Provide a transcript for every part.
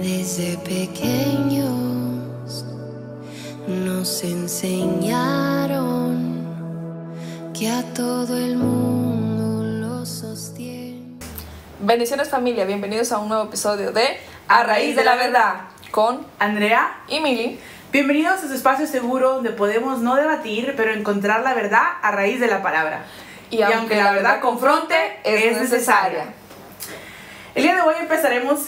Desde pequeños nos enseñaron que a todo el mundo lo sostiene. Bendiciones familia, bienvenidos a un nuevo episodio de A Raíz de la Verdad con Andrea y Mili. Bienvenidos a su espacio seguro donde podemos no debatir, pero encontrar la verdad a raíz de la palabra. Y aunque la verdad confronte, es necesaria. El día de hoy empezaremos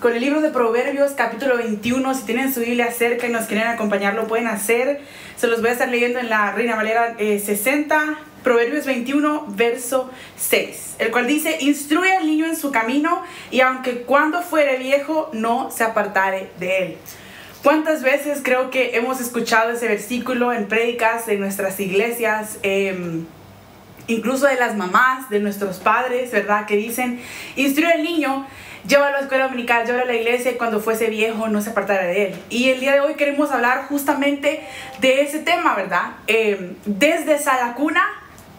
con el libro de Proverbios, capítulo 21. Si tienen su Biblia cerca y nos quieren acompañar, lo pueden hacer. Se los voy a estar leyendo en la Reina Valera 60, Proverbios 21, verso 6. El cual dice: instruye al niño en su camino, y aunque cuando fuere viejo, no se apartare de él. ¿Cuántas veces creo que hemos escuchado ese versículo en prédicas de nuestras iglesias? Incluso de las mamás, de nuestros padres, ¿verdad? Que dicen: instruye al niño, llévalo a la escuela dominical, llévalo a la iglesia, y cuando fuese viejo no se apartará de él. Y el día de hoy queremos hablar justamente de ese tema, ¿verdad? Desde la cuna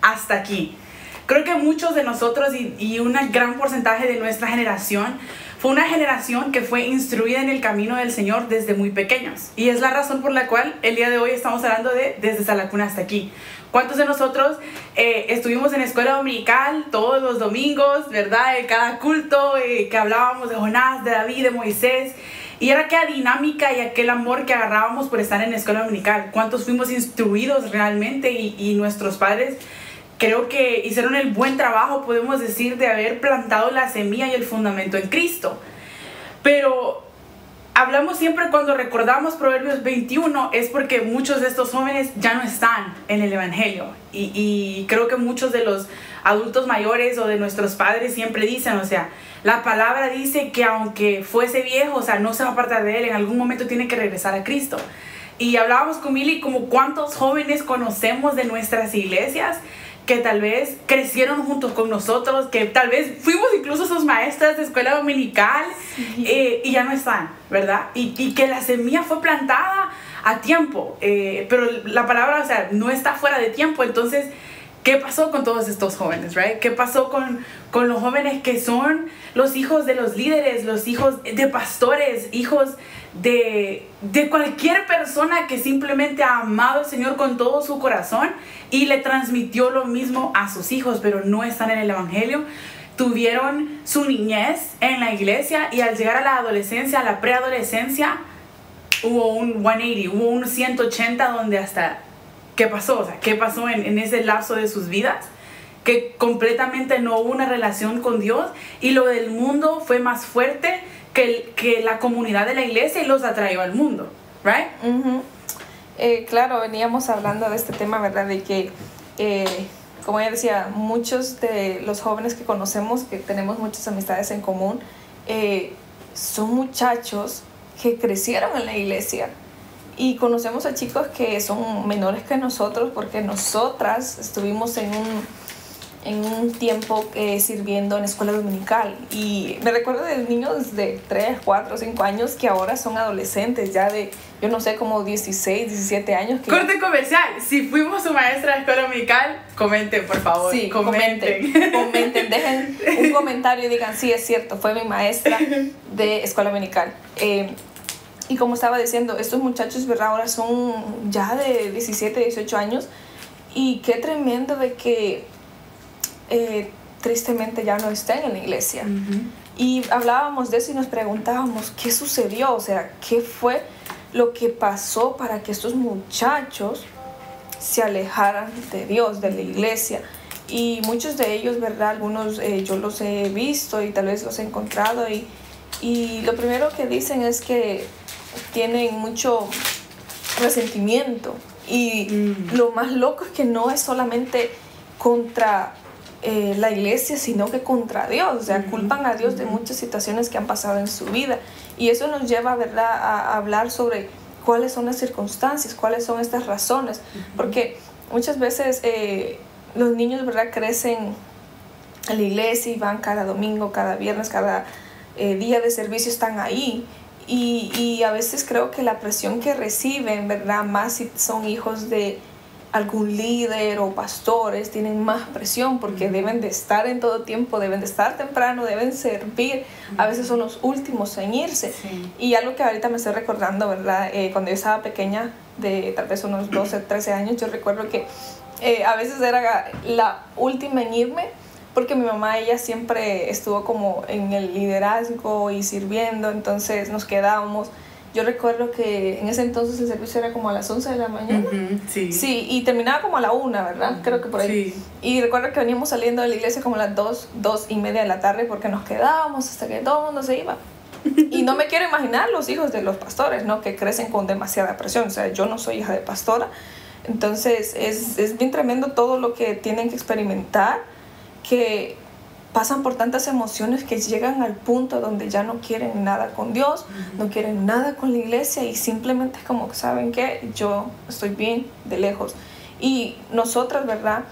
hasta aquí. Creo que muchos de nosotros y un gran porcentaje de nuestra generación fue una generación que fue instruida en el camino del Señor desde muy pequeños. Y es la razón por la cual el día de hoy estamos hablando de desde la cuna hasta aquí. ¿Cuántos de nosotros estuvimos en escuela dominical todos los domingos, verdad? En cada culto, que hablábamos de Jonás, de David, de Moisés. Y era aquella dinámica y aquel amor que agarrábamos por estar en la escuela dominical. ¿Cuántos fuimos instruidos realmente? Y nuestros padres creo que hicieron el buen trabajo, podemos decir, de haber plantado la semilla y el fundamento en Cristo. Pero hablamos siempre, cuando recordamos Proverbios 21, es porque muchos de estos jóvenes ya no están en el Evangelio. Y creo que muchos de los adultos mayores o de nuestros padres siempre dicen, o sea, la palabra dice que aunque fuese viejo, o sea, no se va a apartar de él, en algún momento tiene que regresar a Cristo. Y hablábamos con Mili como cuántos jóvenes conocemos de nuestras iglesias que tal vez crecieron juntos con nosotros, que tal vez fuimos incluso sus maestras de escuela dominical, y ya no están, ¿verdad? Y que la semilla fue plantada a tiempo, pero la palabra, o sea, no está fuera de tiempo. Entonces, ¿qué pasó con todos estos jóvenes, right? ¿Qué pasó con los jóvenes que son los hijos de los líderes, los hijos de pastores, hijos de cualquier persona que simplemente ha amado al Señor con todo su corazón y le transmitió lo mismo a sus hijos, pero no están en el Evangelio? Tuvieron su niñez en la iglesia y al llegar a la adolescencia, a la preadolescencia, hubo un 180, hubo un 180 donde hasta... ¿Qué pasó? O sea, ¿qué pasó en ese lapso de sus vidas? Que completamente no hubo una relación con Dios, y lo del mundo fue más fuerte que la comunidad de la iglesia, y los atrajo al mundo, ¿right? Claro, veníamos hablando de este tema, ¿verdad? De que, como ella decía, muchos de los jóvenes que conocemos, que tenemos muchas amistades en común, son muchachos que crecieron en la iglesia. Y conocemos a chicos que son menores que nosotros, porque nosotras estuvimos en un tiempo sirviendo en escuela dominical. Y me recuerdo de niños de 3, 4, 5 años que ahora son adolescentes, ya de, yo no sé, como 16, 17 años. Corte comercial. Si fuimos su maestra de escuela dominical, comenten, por favor. Sí, comenten, dejen un comentario y digan: sí, es cierto, fue mi maestra de escuela dominical. Y como estaba diciendo, estos muchachos, ¿verdad? Ahora son ya de 17, 18 años. Y qué tremendo de que tristemente ya no estén en la iglesia. Y hablábamos de eso y nos preguntábamos qué sucedió, o sea, qué fue lo que pasó para que estos muchachos se alejaran de Dios, de la iglesia. Y muchos de ellos, ¿verdad? Algunos yo los he visto y tal vez los he encontrado, y lo primero que dicen es que tienen mucho resentimiento. Y lo más loco es que no es solamente contra la iglesia, sino que contra Dios. O sea, culpan a Dios de muchas situaciones que han pasado en su vida. Y eso nos lleva, ¿verdad?, a hablar sobre cuáles son las circunstancias, cuáles son estas razones. Porque muchas veces los niños, ¿verdad?, crecen en la iglesia y van cada domingo, cada viernes, cada día de servicio, están ahí. Y a veces creo que la presión que reciben, ¿verdad?, más si son hijos de algún líder o pastores tienen más presión porque deben de estar en todo tiempo, deben de estar temprano, deben servir, a veces son los últimos en irse. Sí. Y algo que ahorita me estoy recordando, ¿verdad? Cuando yo estaba pequeña, de tal vez unos 12, 13 años, yo recuerdo que a veces era la última en irme, porque mi mamá, ella siempre estuvo como en el liderazgo y sirviendo, entonces nos quedábamos. Yo recuerdo que en ese entonces el servicio era como a las 11 de la mañana. Sí. Sí, y terminaba como a la 1, ¿verdad? Creo que por ahí. Sí. Y recuerdo que veníamos saliendo de la iglesia como a las 2:30 de la tarde porque nos quedábamos hasta que todo el mundo se iba. Y no me quiero imaginar los hijos de los pastores, ¿no? Que crecen con demasiada presión. O sea, yo no soy hija de pastora. Entonces es bien tremendo todo lo que tienen que experimentar, que pasan por tantas emociones que llegan al punto donde ya no quieren nada con Dios, no quieren nada con la iglesia y simplemente es como, ¿saben qué? Yo estoy bien de lejos. Y nosotras, ¿verdad?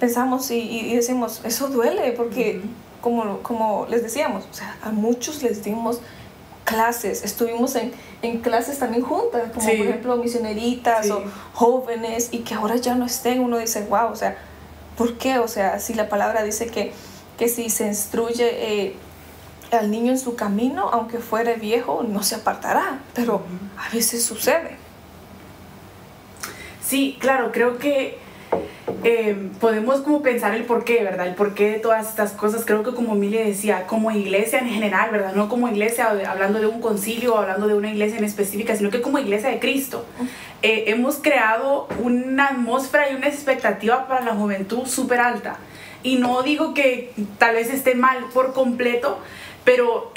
Pensamos y decimos, eso duele porque, como les decíamos, o sea, a muchos les dimos clases, estuvimos en clases también juntas, como Sí. por ejemplo misioneritas, Sí. o jóvenes, y que ahora ya no estén, uno dice, wow, o sea, ¿por qué? O sea, si la palabra dice que si se instruye al niño en su camino, aunque fuere viejo, no se apartará, pero a veces sucede. Sí, claro, creo que podemos como pensar el porqué, ¿verdad? El porqué de todas estas cosas. Creo que como Mili decía, como iglesia en general, ¿verdad? No como iglesia hablando de un concilio o hablando de una iglesia en específica, sino que como iglesia de Cristo. Hemos creado una atmósfera y una expectativa para la juventud súper alta. Y no digo que tal vez esté mal por completo, pero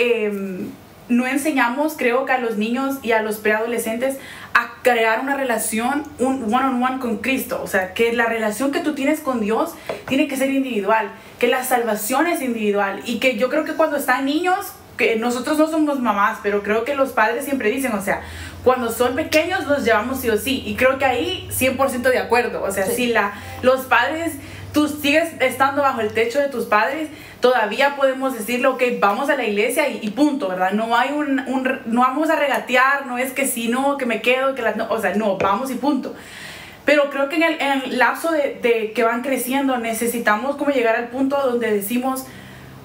no enseñamos, creo que a los niños y a los preadolescentes a crear una relación, un one-on-one con Cristo. O sea, que la relación que tú tienes con Dios tiene que ser individual, que la salvación es individual. Y que yo creo que cuando están niños, que nosotros no somos mamás, pero creo que los padres siempre dicen, o sea, cuando son pequeños los llevamos sí o sí. Y creo que ahí 100% de acuerdo. O sea, sí. Si los padres, tú sigues estando bajo el techo de tus padres, todavía podemos decirle, ok, vamos a la iglesia y punto, ¿verdad? No hay no vamos a regatear, no es que si no, que me quedo, no, o sea, no, vamos y punto. Pero creo que en el lapso de que van creciendo necesitamos como llegar al punto donde decimos,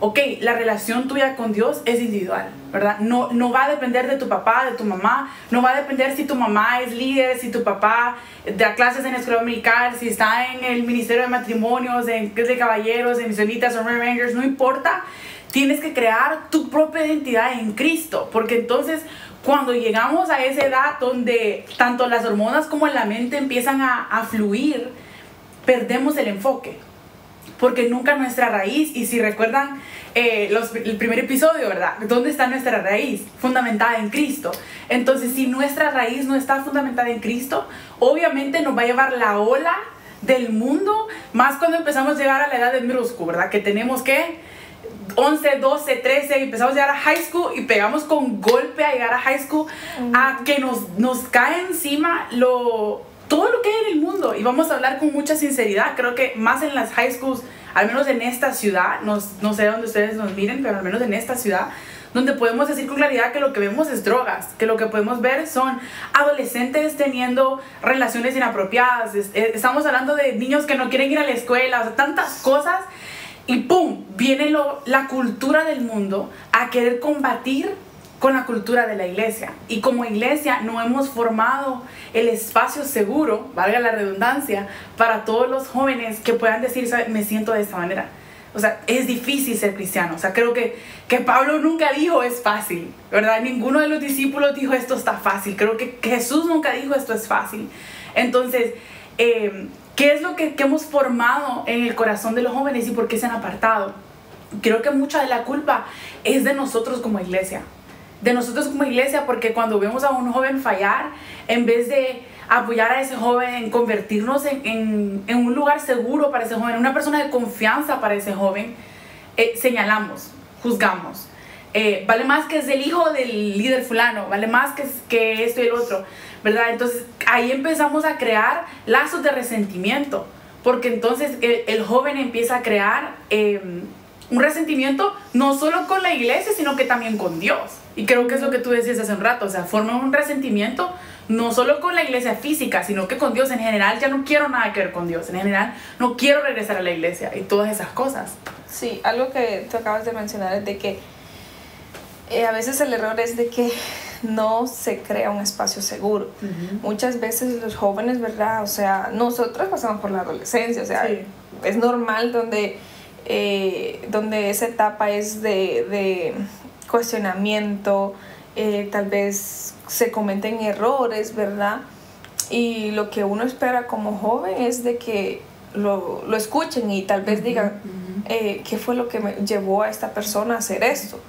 ok, la relación tuya con Dios es individual, ¿verdad? No va a depender de tu papá, de tu mamá, no va a depender si tu mamá es líder, si tu papá da clases en la escuela dominical, si está en el ministerio de matrimonios, de caballeros, de misionitas o Rangers, no importa. Tienes que crear tu propia identidad en Cristo, porque entonces cuando llegamos a esa edad donde tanto las hormonas como la mente empiezan a fluir, perdemos el enfoque. Porque nunca nuestra raíz, y si recuerdan el primer episodio, ¿verdad? ¿Dónde está nuestra raíz? Fundamentada en Cristo. Entonces, si nuestra raíz no está fundamentada en Cristo, obviamente nos va a llevar la ola del mundo, más cuando empezamos a llegar a la edad de middle school, ¿verdad? Que tenemos que 11, 12, 13, y empezamos a llegar a high school y pegamos con golpe a llegar a high school, a que nos cae encima todo lo que hay en el mundo. Y vamos a hablar con mucha sinceridad. Creo que más en las high schools, al menos en esta ciudad, no sé dónde ustedes nos miren, pero al menos en esta ciudad, donde podemos decir con claridad que lo que vemos es drogas, que lo que podemos ver son adolescentes teniendo relaciones inapropiadas. Estamos hablando de niños que no quieren ir a la escuela, o sea, tantas cosas. Y ¡pum! Viene la cultura del mundo a querer combatir con la cultura de la iglesia. Y como iglesia no hemos formado el espacio seguro, valga la redundancia, para todos los jóvenes que puedan decir, me siento de esta manera. O sea, es difícil ser cristiano. O sea, creo que Pablo nunca dijo es fácil, ¿verdad? Ninguno de los discípulos dijo esto está fácil. Creo que Jesús nunca dijo esto es fácil. Entonces, ¿qué es lo que hemos formado en el corazón de los jóvenes y por qué se han apartado? Creo que mucha de la culpa es de nosotros como iglesia. De nosotros como iglesia, porque cuando vemos a un joven fallar, en vez de apoyar a ese joven, convertirnos en un lugar seguro para ese joven, una persona de confianza para ese joven, señalamos, juzgamos. Vale más que es el hijo del líder fulano, vale más que esto y el otro, ¿verdad? Entonces ahí empezamos a crear lazos de resentimiento, porque entonces el joven empieza a crear un resentimiento no solo con la iglesia, sino que también con Dios. Y creo que es lo que tú decías hace un rato, o sea, forman un resentimiento no solo con la iglesia física, sino que con Dios en general. Ya no quiero nada que ver con Dios, en general no quiero regresar a la iglesia y todas esas cosas. Sí, algo que tú acabas de mencionar es de que a veces el error es de que no se crea un espacio seguro. Muchas veces los jóvenes, ¿verdad? O sea, nosotros pasamos por la adolescencia, o sea, sí, es normal donde esa etapa es de cuestionamiento, tal vez se cometen errores, ¿verdad? Y lo que uno espera como joven es de que lo escuchen y tal vez digan, ¿qué fue lo que me llevó a esta persona a hacer esto?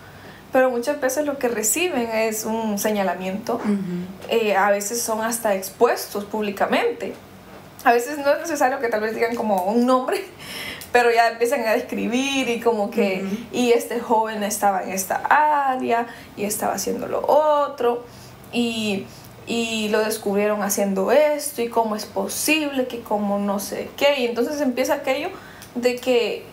Pero muchas veces lo que reciben es un señalamiento, a veces son hasta expuestos públicamente. A veces no es necesario que tal vez digan como un nombre, pero ya empiezan a describir y como que, y este joven estaba en esta área y estaba haciendo lo otro, y lo descubrieron haciendo esto, y cómo es posible, que como no sé qué, y entonces empieza aquello de que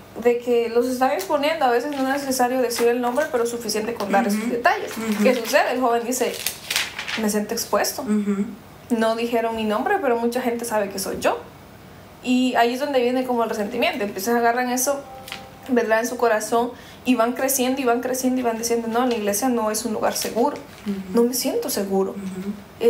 los están exponiendo. A veces no es necesario decir el nombre, pero es suficiente con dar esos detalles. ¿Qué sucede? El joven dice, me siento expuesto. No dijeron mi nombre, pero mucha gente sabe que soy yo. Y ahí es donde viene como el resentimiento. Empiezan a agarrar eso, ¿verdad?, en su corazón, y van creciendo y van creciendo y van diciendo, no, la iglesia no es un lugar seguro. No me siento seguro.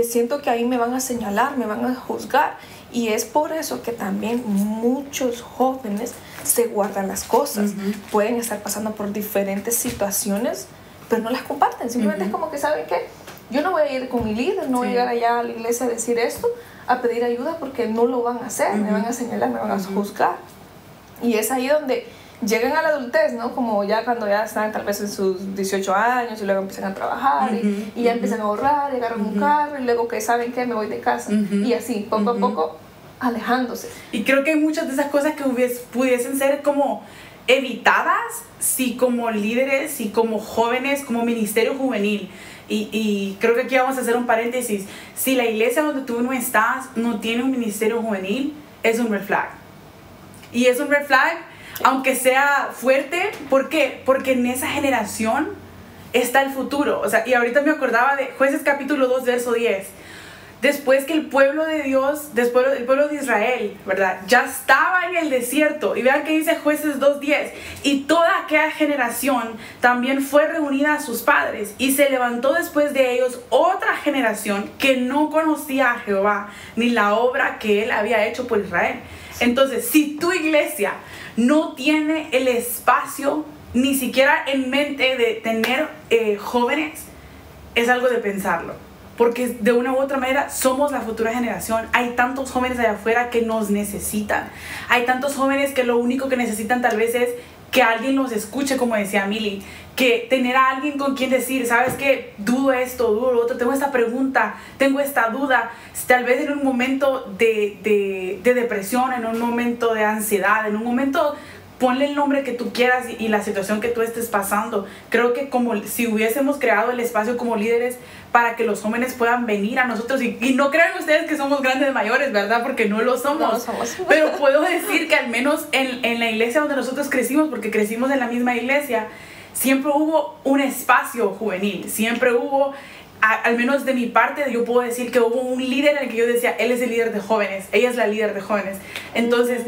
Siento que ahí me van a señalar, me van a juzgar. Y es por eso que también muchos jóvenes se guardan las cosas. Pueden estar pasando por diferentes situaciones, pero no las comparten. Simplemente es como que, ¿saben qué? Yo no voy a ir con mi líder, no voy a llegar allá a la iglesia a decir esto, a pedir ayuda, porque no lo van a hacer. Me van a señalar, me van a juzgar. Y es ahí donde llegan a la adultez, ¿no? Como ya cuando ya están tal vez en sus 18 años y luego empiezan a trabajar y ya empiezan a ahorrar y agarran un carro y luego que saben que me voy de casa y así poco a poco alejándose. Y creo que hay muchas de esas cosas que pudiesen ser como evitadas si como líderes y como jóvenes, como ministerio juvenil, y creo que aquí vamos a hacer un paréntesis, si la iglesia donde tú no estás no tiene un ministerio juvenil, es un red flag. Y es un red flag, aunque sea fuerte. ¿Por qué? Porque en esa generación está el futuro. O sea, y ahorita me acordaba de Jueces capítulo 2, verso 10. Después que el pueblo de Dios, después el pueblo de Israel, ¿verdad?, ya estaba en el desierto. Y vean que dice Jueces 2:10. Y toda aquella generación también fue reunida a sus padres. Y se levantó después de ellos otra generación que no conocía a Jehová, ni la obra que él había hecho por Israel. Entonces, si tu iglesia no tiene el espacio, ni siquiera en mente, de tener jóvenes, es algo de pensarlo. Porque de una u otra manera somos la futura generación. Hay tantos jóvenes allá afuera que nos necesitan. Hay tantos jóvenes que lo único que necesitan tal vez es que alguien los escuche, como decía Mili. Que tener a alguien con quien decir, ¿sabes qué? Dudo esto, dudo lo otro, tengo esta pregunta, tengo esta duda. Tal vez en un momento de depresión, en un momento de ansiedad, en un momento... Ponle el nombre que tú quieras y la situación que tú estés pasando. Creo que como si hubiésemos creado el espacio como líderes para que los jóvenes puedan venir a nosotros. Y no crean ustedes que somos grandes mayores, ¿verdad? Porque no lo somos. No lo somos. Pero puedo decir que al menos en la iglesia donde nosotros crecimos, porque crecimos en la misma iglesia, siempre hubo un espacio juvenil. Siempre hubo... Al menos de mi parte, yo puedo decir que hubo un líder en el que yo decía, él es el líder de jóvenes, ella es la líder de jóvenes. Entonces,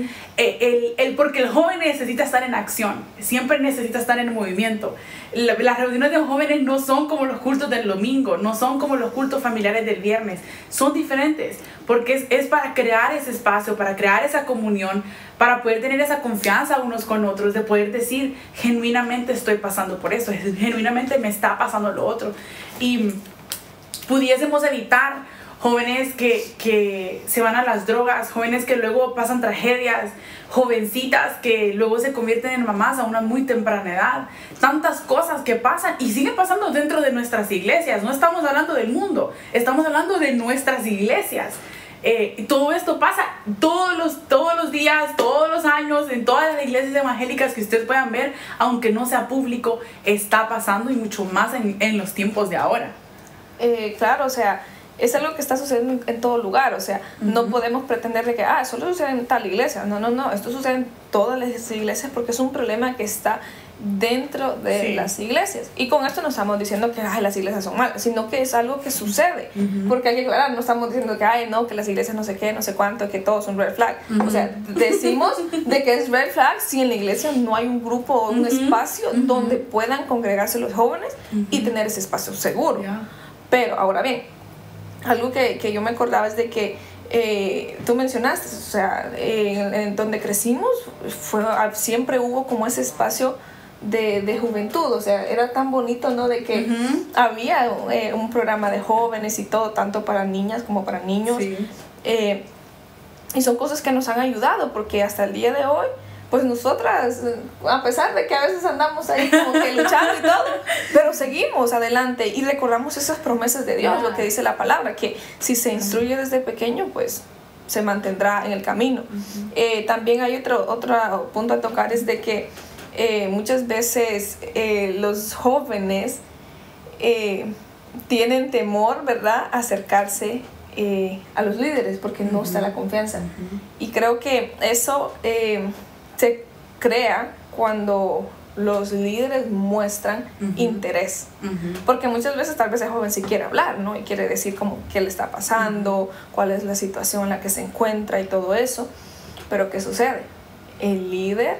porque el joven necesita estar en acción, siempre necesita estar en movimiento. Las reuniones de jóvenes no son como los cultos del domingo, no son como los cultos familiares del viernes, son diferentes, porque es para crear ese espacio, para crear esa comunión, para poder tener esa confianza unos con otros, de poder decir, genuinamente estoy pasando por eso, genuinamente me está pasando lo otro. Y pudiésemos evitar jóvenes que se van a las drogas, jóvenes que luego pasan tragedias, jovencitas que luego se convierten en mamás a una muy temprana edad. Tantas cosas que pasan y siguen pasando dentro de nuestras iglesias. No estamos hablando del mundo, estamos hablando de nuestras iglesias. Todo esto pasa todos los días, todos los años, en todas las iglesias evangélicas que ustedes puedan ver, aunque no sea público, está pasando, y mucho más en los tiempos de ahora. Claro, o sea, es algo que está sucediendo en todo lugar. O sea, no podemos pretender de que solo sucede en tal iglesia. No, esto sucede en todas las iglesias, porque es un problema que está dentro de Sí. las iglesias. Y con esto no estamos diciendo que ay, las iglesias son malas, sino que es algo que sucede. Porque hay que aclarar, no estamos diciendo que ay, no, que las iglesias no sé qué, no sé cuánto, que todos son red flag. O sea, decimos de que es red flag si en la iglesia no hay un grupo o un espacio donde puedan congregarse los jóvenes y tener ese espacio seguro. Yeah. Pero ahora bien, algo que yo me acordaba es de que tú mencionaste, o sea, en donde crecimos siempre hubo como ese espacio de juventud, o sea, era tan bonito, ¿no? De que había un programa de jóvenes y todo, tanto para niñas como para niños. Sí. Y son cosas que nos han ayudado, porque hasta el día de hoy, pues nosotras, a pesar de que a veces andamos ahí como que luchando y todo, pero seguimos adelante y recordamos esas promesas de Dios, lo que dice la palabra, que si se instruye desde pequeño, pues se mantendrá en el camino. También hay otro punto a tocar, es de que muchas veces los jóvenes tienen temor, ¿verdad?, a acercarse a los líderes porque no está la confianza. Y creo que eso se crea cuando los líderes muestran interés. Porque muchas veces tal vez el joven sí quiere hablar, ¿no? Y quiere decir como qué le está pasando, cuál es la situación en la que se encuentra y todo eso. Pero ¿qué sucede? El líder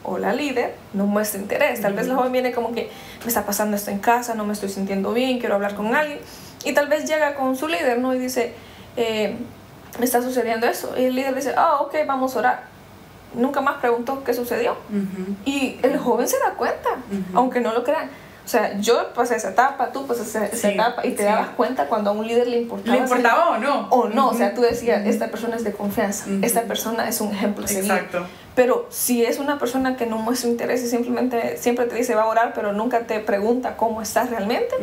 o la líder no muestra interés. Tal vez el joven viene como que me está pasando esto en casa, no me estoy sintiendo bien, quiero hablar con alguien. Y tal vez llega con su líder, ¿no? Y dice, me está sucediendo eso. Y el líder dice, ok, vamos a orar. Nunca más preguntó qué sucedió. Y el joven se da cuenta, aunque no lo crean. O sea, yo pasé esa etapa, tú pasaste esa etapa, y te dabas cuenta cuando a un líder le importaba. ¿Le importaba o no? O no, o sea, tú decías, esta persona es de confianza, esta persona es un ejemplo a seguir. Exacto. Pero si es una persona que no muestra interés y simplemente siempre te dice va a orar, pero nunca te pregunta cómo estás realmente,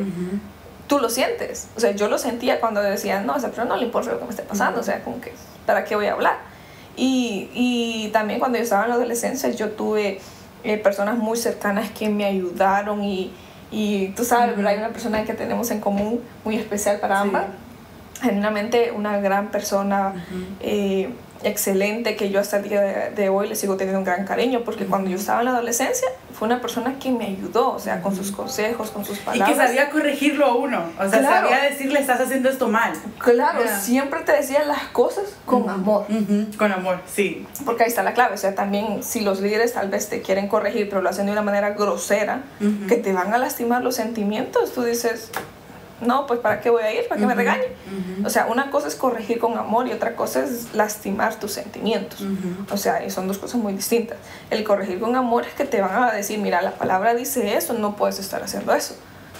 tú lo sientes. O sea, yo lo sentía cuando decía, no, a esa persona no le importa lo que me esté pasando, o sea, como que, ¿para qué voy a hablar? Y también cuando yo estaba en la adolescencia, yo tuve personas muy cercanas que me ayudaron y tú sabes, ¿verdad? Hay una persona que tenemos en común muy especial para ambas. Genuinamente una gran persona, excelente, que yo hasta el día de hoy le sigo teniendo un gran cariño, porque cuando yo estaba en la adolescencia fue una persona que me ayudó, o sea, con sus consejos, con sus palabras. Y que sabía corregirlo a uno, o sea, Claro. sabía decirle, estás haciendo esto mal. Claro, Yeah. siempre te decía las cosas con amor. Con amor, sí. Porque ahí está la clave, o sea, también si los líderes tal vez te quieren corregir, pero lo hacen de una manera grosera, que te van a lastimar los sentimientos, tú dices, no, pues ¿para qué voy a ir? ¿Para que me regañen? O sea, una cosa es corregir con amor y otra cosa es lastimar tus sentimientos. O sea, y son dos cosas muy distintas. El corregir con amor es que te van a decir, mira, la palabra dice eso, no puedes estar haciendo eso.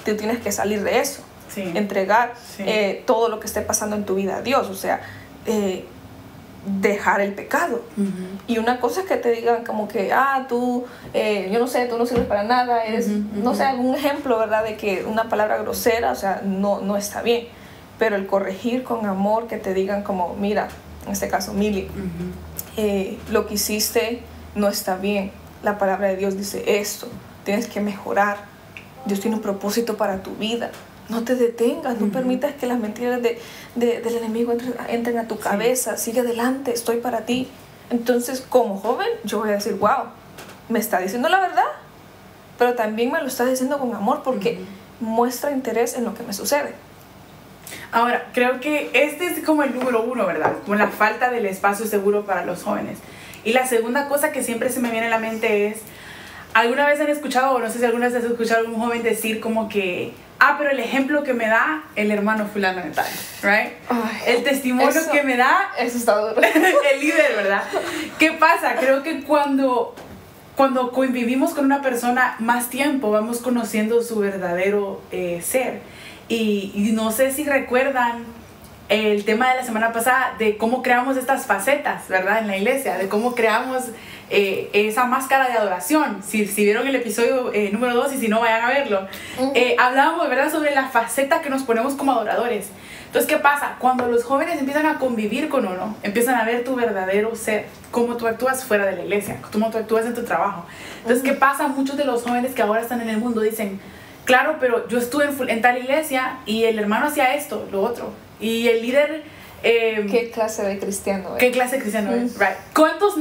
Tú tienes que salir de eso. Sí. Entregar Sí. todo lo que esté pasando en tu vida a Dios. O sea, dejar el pecado. Y una cosa es que te digan como que, tú, yo no sé, tú no sirves para nada, eres, no sé, algún ejemplo, ¿verdad? De que una palabra grosera, o sea, no está bien. Pero el corregir con amor, que te digan como, mira, en este caso, Mili, lo que hiciste no está bien. La palabra de Dios dice esto, tienes que mejorar. Dios tiene un propósito para tu vida. No te detengas, no permitas que las mentiras del enemigo entren a tu cabeza. Sigue adelante, estoy para ti. Entonces, como joven, yo voy a decir, wow, me está diciendo la verdad, pero también me lo está diciendo con amor porque muestra interés en lo que me sucede. Ahora, creo que este es como el número uno, ¿verdad? Como la falta del espacio seguro para los jóvenes. Y la segunda cosa que siempre se me viene a la mente es, ¿alguna vez han escuchado, o no sé si alguna vez has escuchado a algún joven decir como que, pero el ejemplo que me da el hermano fulano de tal, right? Ay, el testimonio eso- que me da Eso está duro. el líder, ¿verdad? ¿Qué pasa? Creo que cuando convivimos con una persona más tiempo, vamos conociendo su verdadero ser. Y no sé si recuerdan el tema de la semana pasada de cómo creamos estas facetas, ¿verdad? En la iglesia, de cómo creamos esa máscara de adoración. Si vieron el episodio número 2 y si no, vayan a verlo. Hablábamos, ¿verdad?, sobre la faceta que nos ponemos como adoradores. Entonces, ¿qué pasa? Cuando los jóvenes empiezan a convivir con uno, empiezan a ver tu verdadero ser, cómo tú actúas fuera de la iglesia, cómo tú actúas en tu trabajo. Entonces, ¿qué pasa? Muchos de los jóvenes que ahora están en el mundo dicen, claro, pero yo estuve en tal iglesia y el hermano hacía esto, lo otro. Y el líder... ¿Qué clase de cristiano es? ¿Qué clase de cristiano es? Right. ¿Cuántos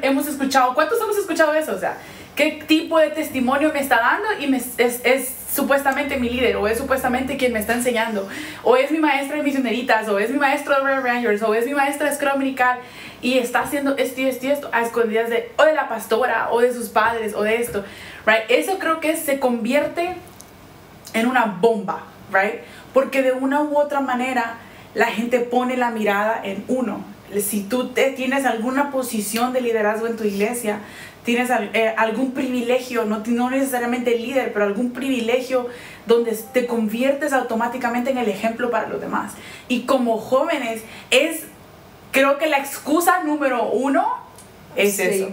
hemos escuchado eso? O sea, qué tipo de testimonio me está dando y es supuestamente mi líder, o es supuestamente quien me está enseñando, o es mi maestra de misioneritas, o es mi maestro de Red Rangers, o es mi maestra de escuela dominical, y está haciendo esto a escondidas o de la pastora, o de sus padres, o de esto, right? Eso creo que se convierte en una bomba, right? Porque de una u otra manera la gente pone la mirada en uno. Si tú tienes alguna posición de liderazgo en tu iglesia, tienes algún privilegio, no necesariamente líder, pero algún privilegio donde te conviertes automáticamente en el ejemplo para los demás. Y como jóvenes, creo que la excusa número uno es eso.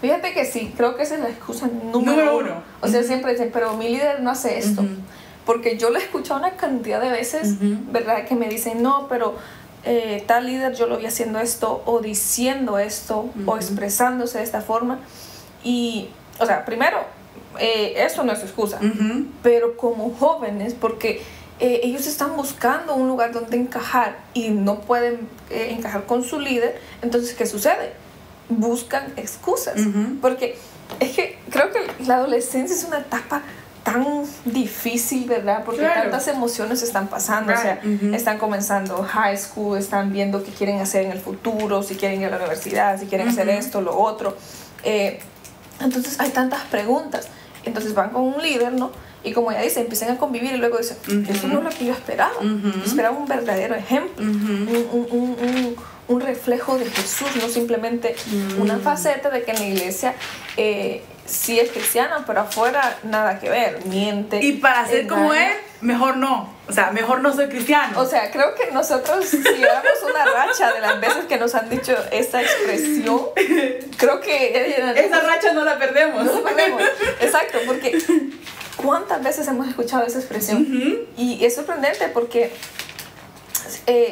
Fíjate que sí, creo que esa es la excusa número uno. O sea, siempre dicen, pero mi líder no hace esto. Porque yo lo he escuchado una cantidad de veces, ¿verdad? Que me dicen, no, pero tal líder yo lo vi haciendo esto, o diciendo esto, o expresándose de esta forma. Y, o sea, primero, eso no es excusa. Pero como jóvenes, porque ellos están buscando un lugar donde encajar y no pueden encajar con su líder, entonces, ¿qué sucede? Buscan excusas. Porque es que creo que la adolescencia es una etapa tan difícil, ¿verdad? Porque tantas emociones están pasando, o sea, están comenzando high school, están viendo qué quieren hacer en el futuro, si quieren ir a la universidad, si quieren hacer esto, lo otro. Entonces hay tantas preguntas. Entonces van con un líder, ¿no? Y como ya dice, empiezan a convivir y luego dicen, eso no es lo que yo esperaba. Yo esperaba un verdadero ejemplo, un reflejo de Jesús, no simplemente una faceta de que en la iglesia sí es cristiana, pero afuera nada que ver, miente. Y para ser como él, mejor no. O sea, mejor no soy cristiano. O sea, creo que nosotros, si llevamos una racha de las veces que nos han dicho esta expresión, creo que esa racha no la perdemos. No la perdemos. Exacto, porque ¿cuántas veces hemos escuchado esa expresión? Y es sorprendente porque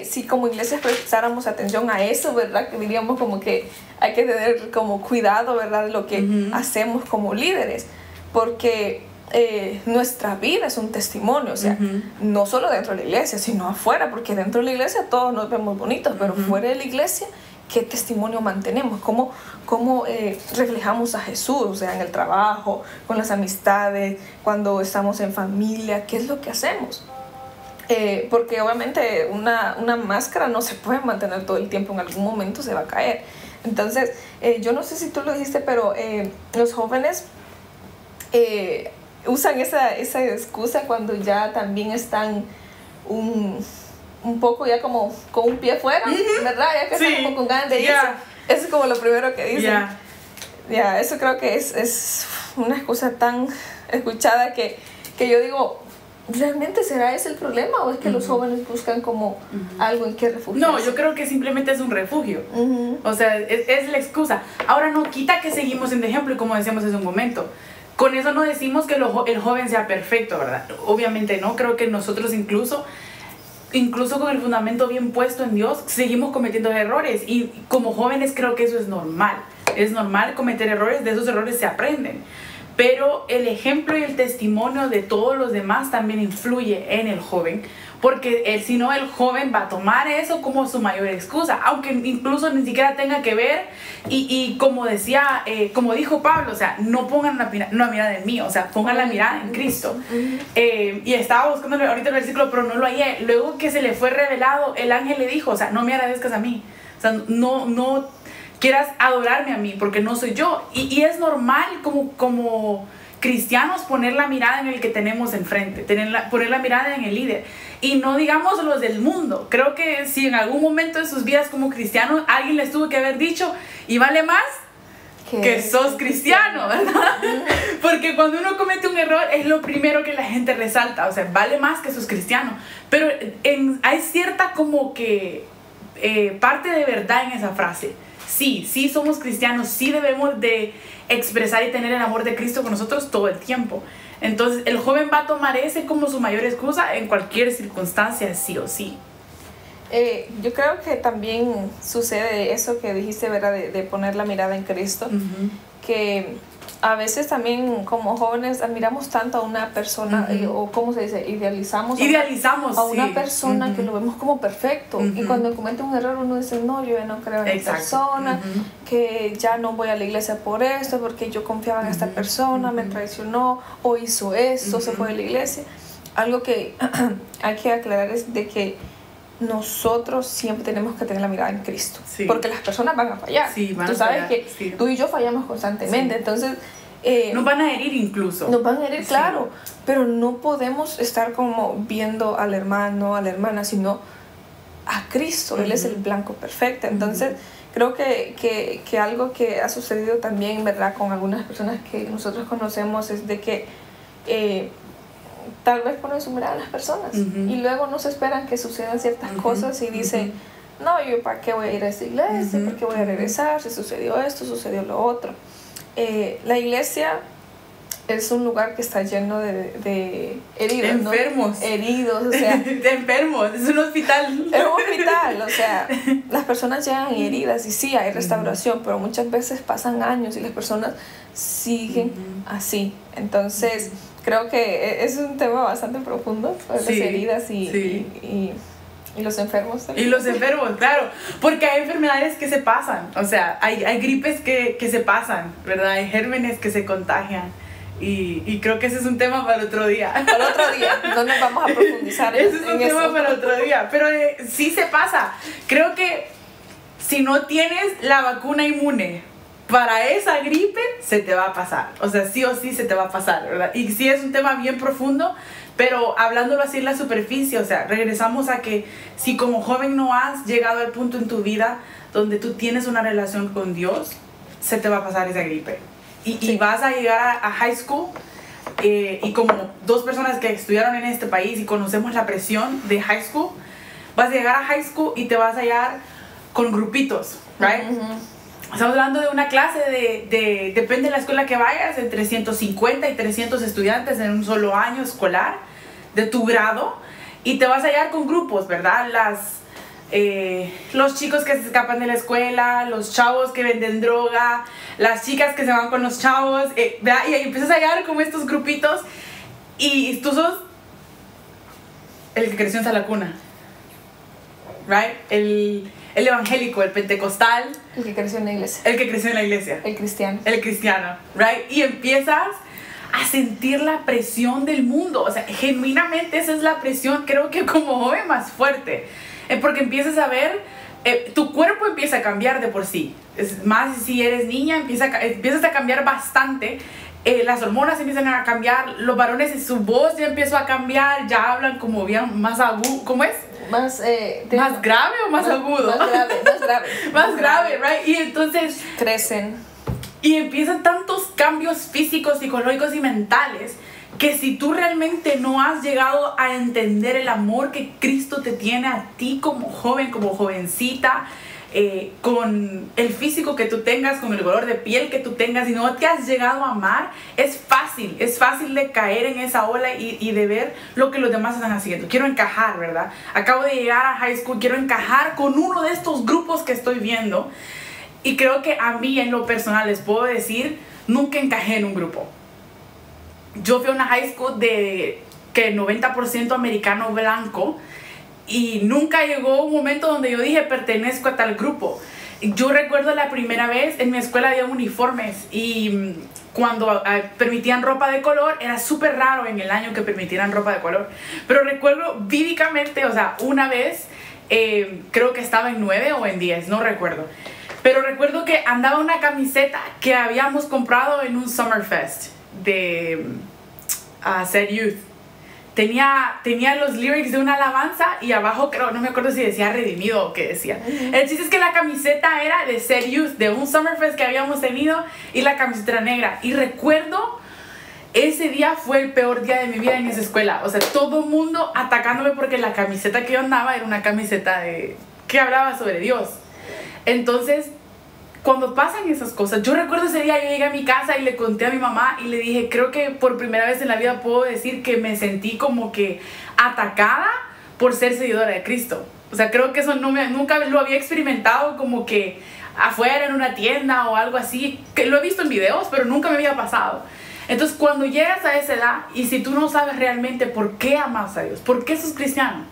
si como iglesia prestáramos atención a eso, ¿verdad? Que diríamos como que hay que tener como cuidado, ¿verdad? De lo que hacemos como líderes, porque nuestra vida es un testimonio, o sea, no solo dentro de la iglesia, sino afuera, porque dentro de la iglesia todos nos vemos bonitos, pero fuera de la iglesia, ¿qué testimonio mantenemos? ¿Cómo reflejamos a Jesús? O sea, en el trabajo, con las amistades, cuando estamos en familia, ¿qué es lo que hacemos? Porque obviamente una máscara no se puede mantener todo el tiempo, en algún momento se va a caer. Entonces, yo no sé si tú lo dijiste, pero los jóvenes usan esa excusa cuando ya también están un poco ya como con un pie fuera, ¿verdad? Ya que están como con ganas de irse. Eso es como lo primero que dicen. Eso creo que es una excusa tan escuchada que yo digo, ¿realmente será ese el problema o es que los jóvenes buscan como algo en que refugiarse? No, yo creo que simplemente es un refugio. O sea, es la excusa. Ahora no quita que seguimos en ejemplo, y como decíamos hace un momento, con eso no decimos que el joven sea perfecto, ¿verdad? Obviamente no, creo que nosotros incluso con el fundamento bien puesto en Dios, seguimos cometiendo errores, y como jóvenes creo que eso es normal. Es normal cometer errores, de esos errores se aprenden. Pero el ejemplo y el testimonio de todos los demás también influye en el joven, porque si no, el joven va a tomar eso como su mayor excusa, aunque incluso ni siquiera tenga que ver, y como decía, como dijo Pablo, o sea, no pongan una mirada en mí, o sea, pongan la mirada en Cristo. Y estaba buscando ahorita el versículo, pero no lo hallé. Luego que se le fue revelado, el ángel le dijo, o sea, no me agradezcas a mí, o sea, no quieras adorarme a mí, porque no soy yo. Y es normal como cristianos poner la mirada en el que tenemos enfrente, poner la mirada en el líder. Y no digamos los del mundo. Creo que si en algún momento de sus vidas como cristianos alguien les tuvo que haber dicho, y vale más que sos cristiano, ¿verdad? Porque cuando uno comete un error es lo primero que la gente resalta, o sea, vale más que sos cristiano. Pero hay cierta como que parte de verdad en esa frase. Sí somos cristianos, sí debemos de expresar y tener el amor de Cristo con nosotros todo el tiempo. Entonces el joven va a tomar ese como su mayor excusa en cualquier circunstancia, sí o sí. Yo creo que también sucede eso que dijiste, ¿verdad? De poner la mirada en Cristo, que a veces también como jóvenes admiramos tanto a una persona, o ¿cómo se dice? Idealizamos a una persona que lo vemos como perfecto. Y cuando comete un error uno dice, no, yo ya no creo en esta persona, que ya no voy a la iglesia por esto, porque yo confiaba en esta persona, me traicionó, o hizo esto, se fue de la iglesia. Algo que hay que aclarar es de que nosotros siempre tenemos que tener la mirada en Cristo, porque las personas van a fallar. Tú sabes que tú y yo fallamos constantemente, entonces nos van a herir incluso. Nos van a herir, claro, pero no podemos estar como viendo al hermano, a la hermana, sino a Cristo. Él es el blanco perfecto. Entonces creo que algo que ha sucedido también, ¿verdad?, con algunas personas que nosotros conocemos es de que tal vez ponen su mirada a las personas y luego no se esperan que sucedan ciertas cosas y dicen, no, yo para qué voy a ir a esta iglesia, para qué voy a regresar, si sucedió esto, sucedió lo otro. La iglesia es un lugar que está lleno de heridos, enfermos, ¿no? Heridos, o sea, de enfermos, es un hospital. Es un hospital, o sea, las personas llegan heridas y sí hay restauración, pero muchas veces pasan años y las personas siguen así. Entonces creo que es un tema bastante profundo, las heridas y los enfermos también. Y los enfermos, claro, porque hay enfermedades que se pasan, o sea, hay gripes que se pasan, ¿verdad? Hay gérmenes que se contagian. Y creo que ese es un tema para otro día. Para otro día, no nos vamos a profundizar en eso. Ese es un tema para otro día, pero sí se pasa. Creo que si no tienes la vacuna inmune para esa gripe, se te va a pasar. O sea, sí o sí se te va a pasar, ¿verdad? Y sí es un tema bien profundo, pero hablándolo así en la superficie, o sea, regresamos a que si como joven no has llegado al punto en tu vida donde tú tienes una relación con Dios, se te va a pasar esa gripe. Y vas a llegar a high school, y como dos personas que estudiaron en este país y conocemos la presión de high school, vas a llegar a high school y te vas a hallar con grupitos, right? Estamos hablando de una clase depende de la escuela que vayas, entre 150 y 300 estudiantes en un solo año escolar de tu grado, y te vas a hallar con grupos, ¿verdad? Los chicos que se escapan de la escuela, los chavos que venden droga, las chicas que se van con los chavos, ¿verdad? Y ahí empiezas a hallar como estos grupitos, y tú sos el que creció en Salacuna, right? El evangélico, el pentecostal, el que creció en la iglesia, el que creció en la iglesia, el cristiano, right? Y empiezas a sentir la presión del mundo, o sea, genuinamente esa es la presión, creo que como joven más fuerte, porque empiezas a ver, tu cuerpo empieza a cambiar de por sí, es más si eres niña, empiezas a cambiar bastante, las hormonas empiezan a cambiar, los varones su voz ya empieza a cambiar, ya hablan como bien más agudo, ¿cómo es? Más grave o más agudo? Más grave, right? Y entonces crecen. Y empiezan tantos cambios físicos, psicológicos y mentales que si tú realmente no has llegado a entender el amor que Cristo te tiene a ti como joven, como jovencita, con el físico que tú tengas, con el color de piel que tú tengas, y no te has llegado a amar, es fácil de caer en esa ola y de ver lo que los demás están haciendo. Quiero encajar, ¿verdad? Acabo de llegar a high school, quiero encajar con uno de estos grupos que estoy viendo, y creo que a mí en lo personal les puedo decir, nunca encajé en un grupo. Yo fui a una high school de 90% americano blanco, y nunca llegó un momento donde yo dije pertenezco a tal grupo. Yo recuerdo la primera vez en mi escuela había uniformes, y cuando permitían ropa de color era súper raro en el año que permitieran ropa de color, pero recuerdo vívidamente, o sea, una vez creo que estaba en 9 o en 10, no recuerdo, pero recuerdo que andaba una camiseta que habíamos comprado en un Summerfest de Said Youth. Tenía los lyrics de una alabanza, y abajo creo, no me acuerdo si decía redimido o qué decía. El chiste es que la camiseta era de Said Youth, de un Summerfest que habíamos tenido, y la camiseta era negra. Y recuerdo, ese día fue el peor día de mi vida en esa escuela. O sea, todo el mundo atacándome porque la camiseta que yo andaba era una camiseta que hablaba sobre Dios. Entonces, cuando pasan esas cosas, yo recuerdo ese día, yo llegué a mi casa y le conté a mi mamá y le dije, creo que por primera vez en la vida puedo decir que me sentí como que atacada por ser seguidora de Cristo. O sea, creo que eso nunca lo había experimentado, como que afuera en una tienda o algo así, que lo he visto en videos, pero nunca me había pasado. Entonces, cuando llegas a esa edad y si tú no sabes realmente por qué amas a Dios, por qué sos cristiano,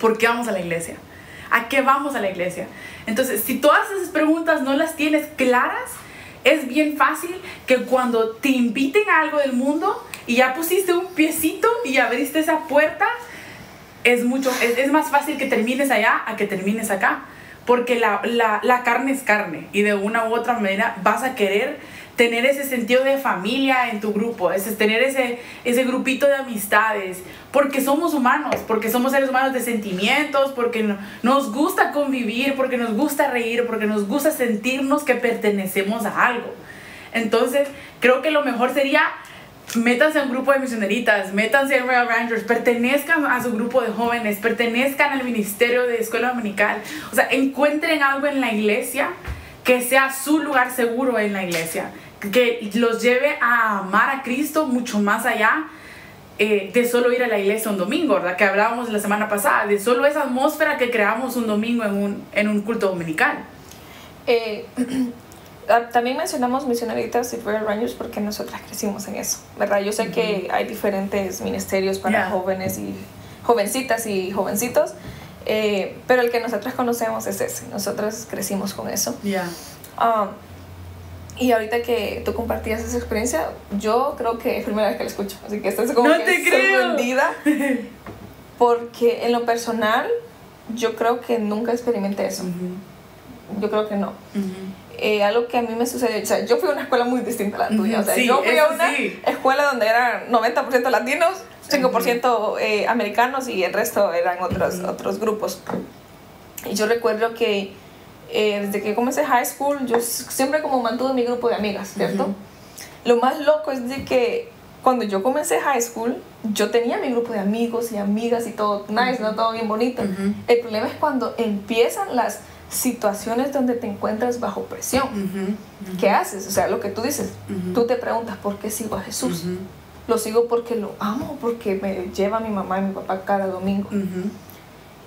por qué vamos a la iglesia, a qué vamos a la iglesia. Entonces, si todas esas preguntas no las tienes claras, es bien fácil que cuando te inviten a algo del mundo y ya pusiste un piecito y abriste esa puerta, es más fácil que termines allá a que termines acá. Porque la carne es carne y de una u otra manera vas a querer tener ese sentido de familia en tu grupo, tener ese grupito de amistades, porque somos humanos, porque somos seres humanos de sentimientos, porque nos gusta convivir, porque nos gusta reír, porque nos gusta sentirnos que pertenecemos a algo. Entonces, creo que lo mejor sería: métanse a un grupo de misioneritas, métanse a Royal Rangers, pertenezcan a su grupo de jóvenes, pertenezcan al ministerio de escuela dominical. O sea, encuentren algo en la iglesia que sea su lugar seguro en la iglesia, que los lleve a amar a Cristo mucho más allá de solo ir a la iglesia un domingo, ¿verdad? Que hablábamos la semana pasada, de solo esa atmósfera que creamos un domingo en un culto dominical. También mencionamos misioneritas y Royal Rangers porque nosotras crecimos en eso, ¿verdad? Yo sé que hay diferentes ministerios para jóvenes y jovencitas y jovencitos, pero el que nosotras conocemos es ese. Nosotras crecimos con eso. Y ahorita que tú compartías esa experiencia, yo creo que es primera vez que la escucho, así que estás como sorprendida, porque en lo personal yo creo que nunca experimenté eso. Yo creo que no. Algo que a mí me sucedió, o sea, yo fui a una escuela muy distinta a la tuya, o sea, yo fui a una escuela donde eran 90% latinos, 5% americanos y el resto eran otros grupos. Y yo recuerdo que desde que comencé high school, yo siempre como mantuve mi grupo de amigas, ¿cierto? Lo más loco es de que cuando yo comencé high school, yo tenía mi grupo de amigos y amigas y todo nice, ¿no? Todo bien bonito. El problema es cuando empiezan las situaciones donde te encuentras bajo presión. ¿Qué haces? O sea, lo que tú dices, tú te preguntas, ¿por qué sigo a Jesús? Lo sigo porque lo amo, porque me lleva mi mamá y mi papá cada domingo.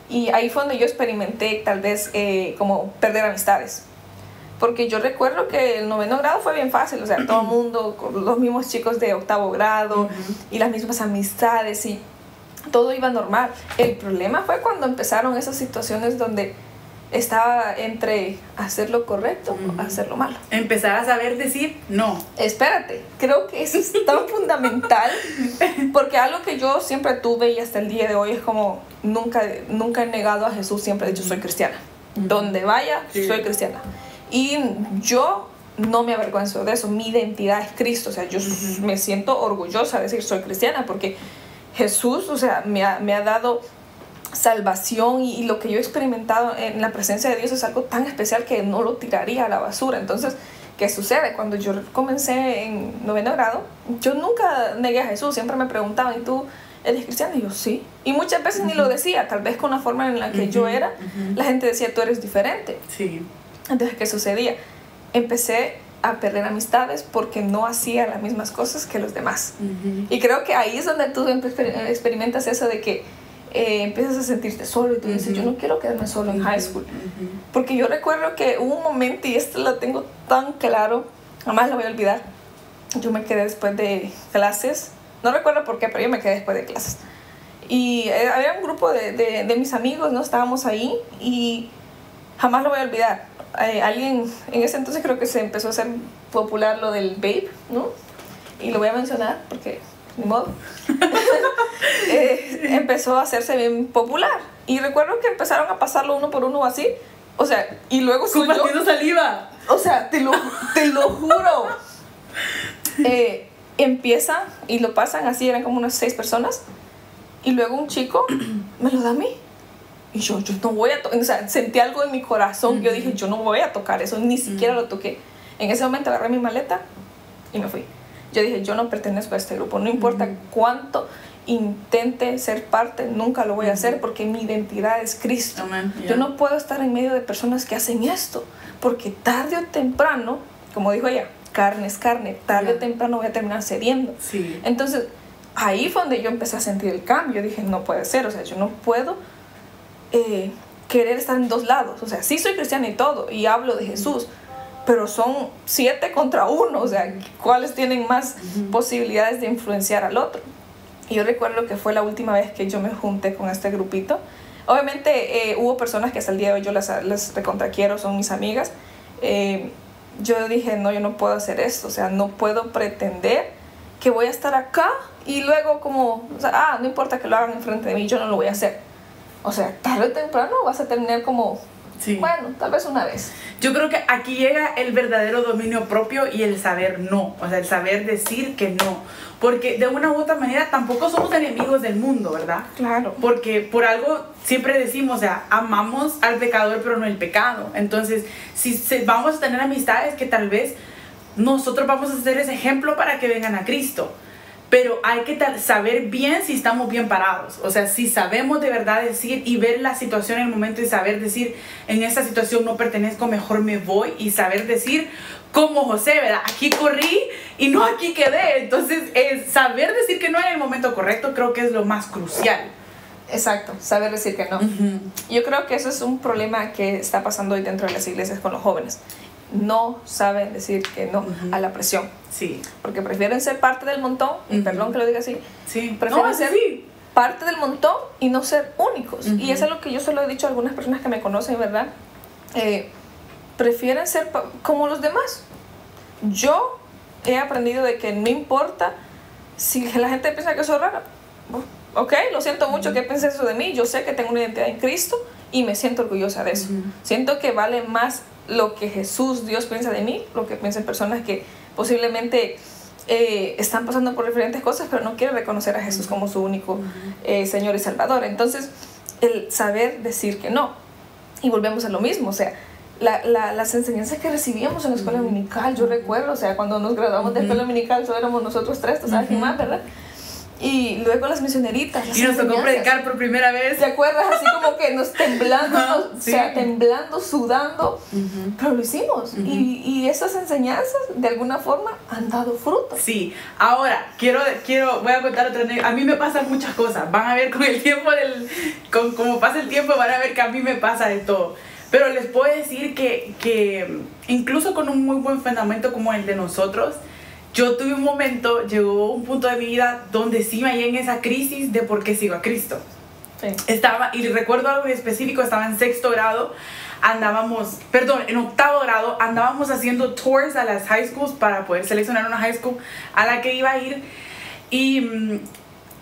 Y ahí fue donde yo experimenté tal vez como perder amistades. Porque yo recuerdo que el 9º grado fue bien fácil, o sea, todo el mundo, los mismos chicos de 8º grado y las mismas amistades y todo iba normal. El problema fue cuando empezaron esas situaciones donde estaba entre hacer lo correcto o hacer lo malo. Empezar a saber decir no. Espérate, creo que eso es tan fundamental, porque algo que yo siempre tuve y hasta el día de hoy es como nunca he negado a Jesús, siempre he dicho soy cristiana. Donde vaya, soy cristiana. Y yo no me avergüenzo de eso, mi identidad es Cristo, o sea, yo me siento orgullosa de decir soy cristiana, porque Jesús, o sea, me ha dado salvación y lo que yo he experimentado en la presencia de Dios es algo tan especial que no lo tiraría a la basura. Entonces, ¿qué sucede? Cuando yo comencé en 9º grado, yo nunca negué a Jesús, siempre me preguntaban, ¿y tú eres cristiana? Y yo, sí. Y muchas veces ni lo decía, tal vez con la forma en la que yo era, la gente decía, tú eres diferente. Sí. Entonces, ¿qué sucedía? Empecé a perder amistades porque no hacía las mismas cosas que los demás. Y creo que ahí es donde tú experimentas eso de que empiezas a sentirte solo y tú dices, yo no quiero quedarme solo en high school. Porque yo recuerdo que hubo un momento, y esto lo tengo tan claro, jamás lo voy a olvidar. Yo me quedé después de clases, no recuerdo por qué, pero yo me quedé después de clases. Y había un grupo de mis amigos, ¿no? Estábamos ahí y jamás lo voy a olvidar. Alguien, en ese entonces creo que se empezó a hacer popular lo del vape, ¿no? Y lo voy a mencionar porque ni modo. Empezó a hacerse bien popular. Y recuerdo que empezaron a pasarlo uno por uno así. O sea, y luego compartiendo saliva. O sea, te lo juro. Empieza y lo pasan así, eran como unas 6 personas. Y luego un chico me lo da a mí. Y yo no voy a tocar, o sea, sentí algo en mi corazón. Yo dije, yo no voy a tocar eso, ni siquiera lo toqué. En ese momento agarré mi maleta y me fui. Yo dije, yo no pertenezco a este grupo, no importa cuánto intente ser parte, nunca lo voy a hacer porque mi identidad es Cristo. Yo no puedo estar en medio de personas que hacen esto, porque tarde o temprano, como dijo ella, carne es carne, tarde o temprano voy a terminar cediendo. Entonces, ahí fue donde yo empecé a sentir el cambio. Yo dije, no puede ser, o sea, yo no puedo querer estar en dos lados. O sea, sí soy cristiana y todo, y hablo de Jesús, pero son 7 contra 1, o sea, ¿cuáles tienen más posibilidades de influenciar al otro? Y yo recuerdo que fue la última vez que yo me junté con este grupito. Obviamente hubo personas que hasta el día de hoy yo las recontraquiero, son mis amigas. Yo dije, no, yo no puedo hacer esto, o sea, no puedo pretender que voy a estar acá y luego como, o sea, no importa que lo hagan enfrente de mí, yo no lo voy a hacer. O sea, tarde o temprano vas a terminar como, sí, bueno, tal vez una vez. Yo creo que aquí llega el verdadero dominio propio y el saber no, o sea, el saber decir que no. Porque de una u otra manera tampoco somos enemigos del mundo, ¿verdad? Claro. Porque por algo siempre decimos, o sea, amamos al pecador pero no el pecado. Entonces, si vamos a tener amistades que tal vez nosotros vamos a ser ese ejemplo para que vengan a Cristo. Pero hay que saber bien si estamos bien parados. O sea, si sabemos de verdad decir y ver la situación en el momento y saber decir, en esta situación no pertenezco, mejor me voy. Y saber decir, como José, ¿verdad? Aquí corrí y no aquí quedé. Entonces, saber decir que no en el momento correcto creo que es lo más crucial. Exacto, saber decir que no. Yo creo que eso es un problema que está pasando hoy dentro de las iglesias con los jóvenes. No saben decir que no a la presión. Sí. Porque prefieren ser parte del montón, y perdón que lo diga así, sí, prefieren ser parte del montón y no ser únicos. Y eso es lo que yo se lo he dicho a algunas personas que me conocen, ¿verdad? Prefieren ser como los demás. Yo he aprendido de que no importa si la gente piensa que soy rara. Ok, lo siento mucho que piense eso de mí. Yo sé que tengo una identidad en Cristo y me siento orgullosa de eso. Siento que vale más lo que Jesús, Dios piensa de mí, lo que piensan personas que posiblemente están pasando por diferentes cosas, pero no quieren reconocer a Jesús como su único Señor y Salvador. Entonces, el saber decir que no. Y volvemos a lo mismo, o sea, las enseñanzas que recibíamos en la escuela dominical, yo recuerdo, o sea, cuando nos graduamos de escuela dominical, solo éramos nosotros 3, ¿tú sabes quién más, verdad? Y luego las misioneritas. Y nos tocó predicar por primera vez. ¿Te acuerdas? Así como que nos temblando, sí, o sea, temblando, sudando, pero lo hicimos. Y esas enseñanzas, de alguna forma, han dado fruto. Sí. Ahora, voy a contar otra anécdota. A mí me pasan muchas cosas. Van a ver con el tiempo, como pasa el tiempo, van a ver que a mí me pasa de todo. Pero les puedo decir que incluso con un muy buen fundamento como el de nosotros, yo tuve un momento, llegó un punto de mi vida donde sí me hallé en esa crisis de por qué sigo a Cristo. Sí. Y recuerdo algo en específico, estaba en 6º grado, en 8º grado, andábamos haciendo tours a las high schools para poder seleccionar una high school a la que iba a ir. Y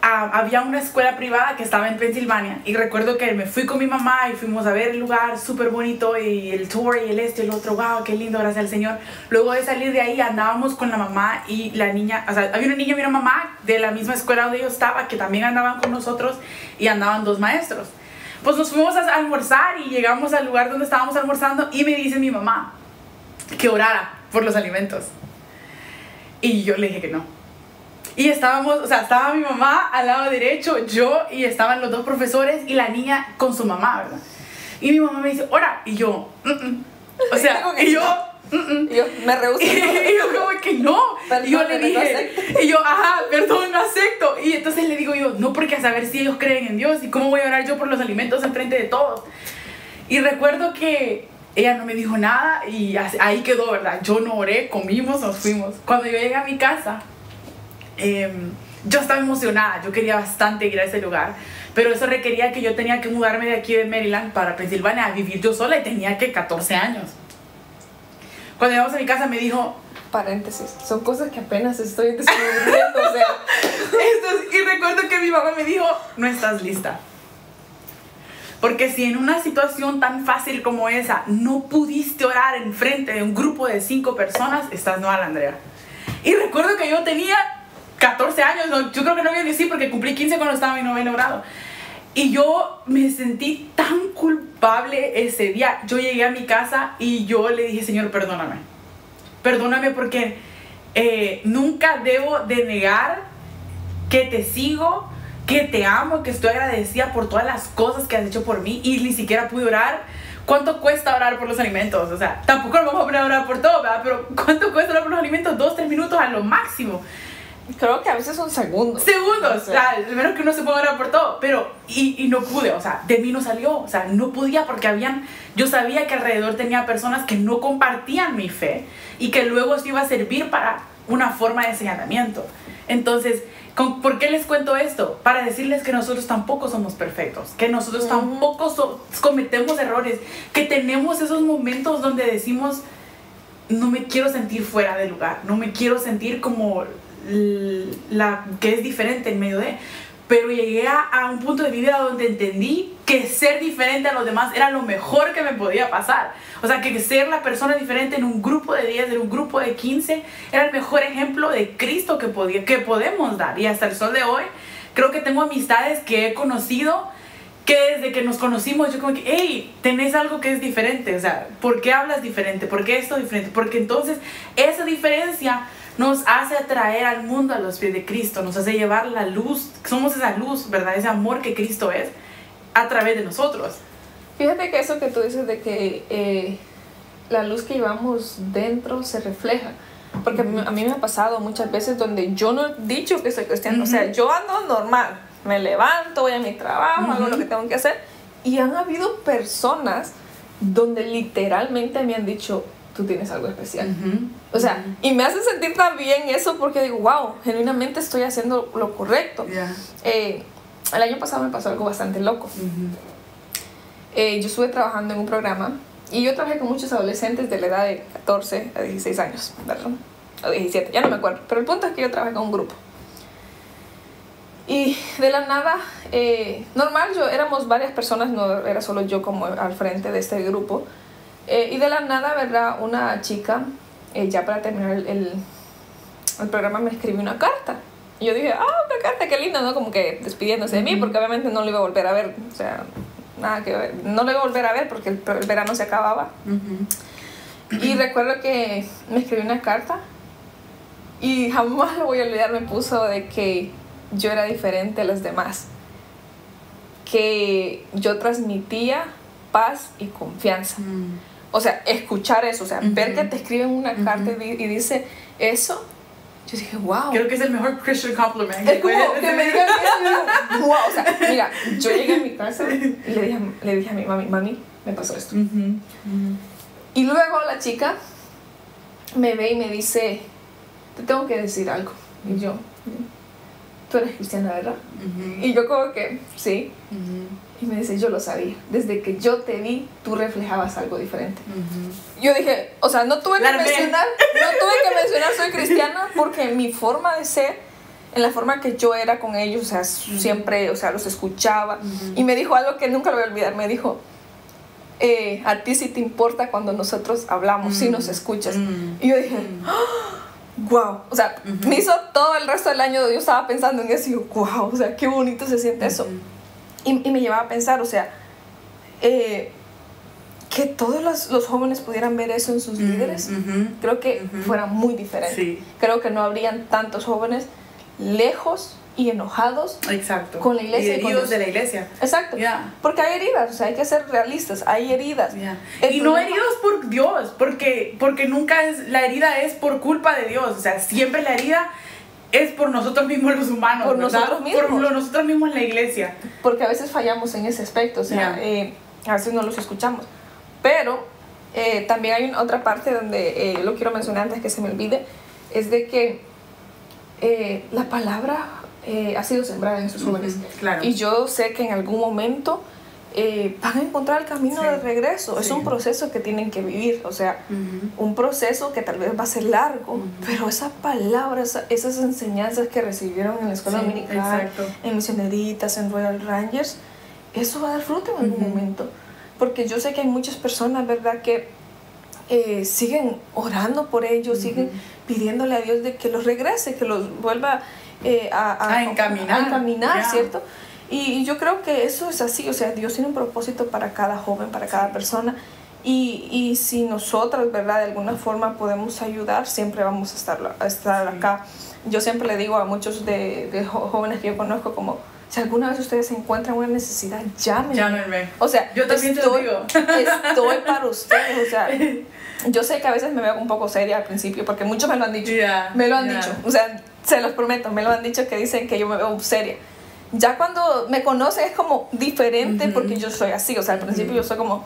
había una escuela privada que estaba en Pensilvania y recuerdo que me fui con mi mamá y fuimos a ver el lugar súper bonito y el tour y el y el otro, wow, qué lindo, gracias al Señor. Luego de salir de ahí andábamos con la mamá y la niña, o sea, había una niña y una mamá de la misma escuela donde yo estaba que también andaban con nosotros y andaban 2 maestros. Pues nos fuimos a almorzar y llegamos al lugar donde estábamos almorzando y me dice mi mamá que orara por los alimentos y yo le dije que no. Y estaba mi mamá al lado derecho, yo, y estaban los 2 profesores y la niña con su mamá, ¿verdad? Y mi mamá me dice, ora, y yo, o sea, y yo, me rehuso. Y yo como que no. Perdón, y yo le dije, y yo, perdón, no acepto. Y entonces le digo yo, no, porque a saber si ellos creen en Dios y cómo voy a orar yo por los alimentos enfrente de todos. Y recuerdo que ella no me dijo nada y ahí quedó, ¿verdad? Yo no oré, comimos, nos fuimos. Cuando yo llegué a mi casa, yo estaba emocionada, yo quería bastante ir a ese lugar, pero eso requería que yo tenía que mudarme de aquí de Maryland para Pensilvania a vivir yo sola y tenía que 14 años. Cuando llegamos a mi casa me dijo, paréntesis, son cosas que apenas estoy descubriendo, o sea. Y recuerdo que mi mamá me dijo, no estás lista. Porque si en una situación tan fácil como esa no pudiste orar en frente de un grupo de 5 personas, estás mal, Andrea. Y recuerdo que yo tenía 14 años, yo creo que no voy a decir porque cumplí 15 cuando estaba en 9º grado. Y yo me sentí tan culpable ese día. Yo llegué a mi casa y yo le dije, Señor, perdóname. Perdóname porque nunca debo de negar que te sigo, que te amo, que estoy agradecida por todas las cosas que has hecho por mí y ni siquiera pude orar. ¿Cuánto cuesta orar por los alimentos? O sea, tampoco nos vamos a poner a orar por todo, ¿verdad? Pero ¿cuánto cuesta orar por los alimentos? 2-3 minutos a lo máximo. Creo que a veces son segundos. Segundos, No sé. o sea, al menos que uno se ponga a orar por todo, pero, y no pude, o sea, de mí no salió, o sea, no podía porque yo sabía que alrededor tenía personas que no compartían mi fe y que luego se iba a servir para una forma de señalamiento. Entonces, ¿por qué les cuento esto? Para decirles que nosotros tampoco somos perfectos, que nosotros tampoco cometemos errores, que tenemos esos momentos donde decimos, no me quiero sentir fuera de lugar, no me quiero sentir como la que es diferente en medio de... Pero llegué a un punto de mi vida donde entendí que ser diferente a los demás era lo mejor que me podía pasar. O sea, que ser la persona diferente en un grupo de 10, en un grupo de 15, era el mejor ejemplo de Cristo que podemos dar. Y hasta el sol de hoy, creo que tengo amistades que he conocido que desde que nos conocimos, yo como que, hey, tenés algo que es diferente. O sea, ¿por qué hablas diferente? ¿Por qué esto es diferente? Porque entonces esa diferencia nos hace atraer al mundo a los pies de Cristo, nos hace llevar la luz, somos esa luz, ¿verdad? Ese amor que Cristo es a través de nosotros. Fíjate que eso que tú dices de que la luz que llevamos dentro se refleja. Porque a mí me ha pasado muchas veces donde yo no he dicho que soy cristiana. O sea, yo ando normal, me levanto, voy a mi trabajo, hago lo que tengo que hacer. Y han habido personas donde literalmente me han dicho, tú tienes algo especial. O sea, y me hace sentir tan bien eso porque digo, wow, genuinamente estoy haciendo lo correcto. El año pasado me pasó algo bastante loco. Yo estuve trabajando en un programa y yo trabajé con muchos adolescentes de la edad de 14 a 16 años, ¿verdad? O 17, ya no me acuerdo. Pero el punto es que yo trabajé con un grupo. Y de la nada, normal, éramos varias personas, no era solo yo como al frente de este grupo. Y de la nada, ¿verdad? Una chica, ya para terminar el programa, me escribió una carta. Y yo dije, una carta, qué linda, ¿no? Como que despidiéndose de mí, porque obviamente no lo iba a volver a ver. O sea, nada que ver. No lo iba a volver a ver porque el verano se acababa. Y recuerdo que me escribió una carta y jamás lo voy a olvidar. Me puso de que yo era diferente a los demás. Que yo transmitía paz y confianza. O sea, escuchar eso, o sea, ver que te escriben una carta y dice eso, yo dije, wow. Creo que es el mejor Christian compliment. Es como que me digan eso y digo, wow. O sea, mira, yo llegué a mi casa y le dije a mi mami, me pasó esto. Y luego la chica me ve y me dice, te tengo que decir algo. Y yo, tú eres cristiana, ¿verdad? Y yo como que, sí. Y me dice, yo lo sabía. Desde que yo te vi, tú reflejabas algo diferente. Yo dije, o sea, no tuve que mencionar soy cristiana, porque mi forma de ser, en la forma que yo era con ellos, o sea, siempre, o sea, los escuchaba. Y me dijo algo que nunca lo voy a olvidar. Me dijo, a ti sí te importa cuando nosotros hablamos, sí nos escuchas. Y yo dije, wow. O sea, me hizo todo el resto del año, yo estaba pensando en eso y yo, wow, o sea, qué bonito se siente eso. Y me llevaba a pensar, o sea, que todos los jóvenes pudieran ver eso en sus líderes, creo que fuera muy diferente. Sí. Creo que no habrían tantos jóvenes lejos y enojados con la iglesia. Y heridos de la iglesia. Exacto. Porque hay heridas, o sea, hay que ser realistas, hay heridas. Y no heridos por Dios, porque nunca la herida es por culpa de Dios, o sea, siempre la herida es por nosotros mismos los humanos, por ¿verdad? nosotros mismos. Por nosotros mismos en la iglesia. Porque a veces fallamos en ese aspecto, o sea, a veces no los escuchamos. Pero también hay otra parte donde lo quiero mencionar antes que se me olvide, es de que la palabra ha sido sembrada en esos jóvenes. Claro. Y yo sé que en algún momento van a encontrar el camino de regreso. Es un proceso que tienen que vivir, o sea, un proceso que tal vez va a ser largo, pero esa palabra, esas enseñanzas que recibieron en la escuela dominical, en misioneritas, en Royal Rangers, eso va a dar fruto en algún momento. Porque yo sé que hay muchas personas, ¿verdad?, que siguen orando por ellos, siguen pidiéndole a Dios de que los regrese, que los vuelva a encaminar, ¿cierto? Y yo creo que eso es así, o sea, Dios tiene un propósito para cada joven, para cada persona. Y si nosotras, ¿verdad?, de alguna forma podemos ayudar, siempre vamos a estar acá. Yo siempre le digo a muchos de jóvenes que yo conozco, como, si alguna vez ustedes encuentran una necesidad, llámenme. O sea, yo también te lo digo. Estoy para ustedes, o sea, yo sé que a veces me veo un poco seria al principio, porque muchos me lo han dicho. Me lo han dicho. O sea, se los prometo, me lo han dicho que dicen que yo me veo seria. Ya cuando me conocen es como diferente porque yo soy así, o sea, al principio yo soy como,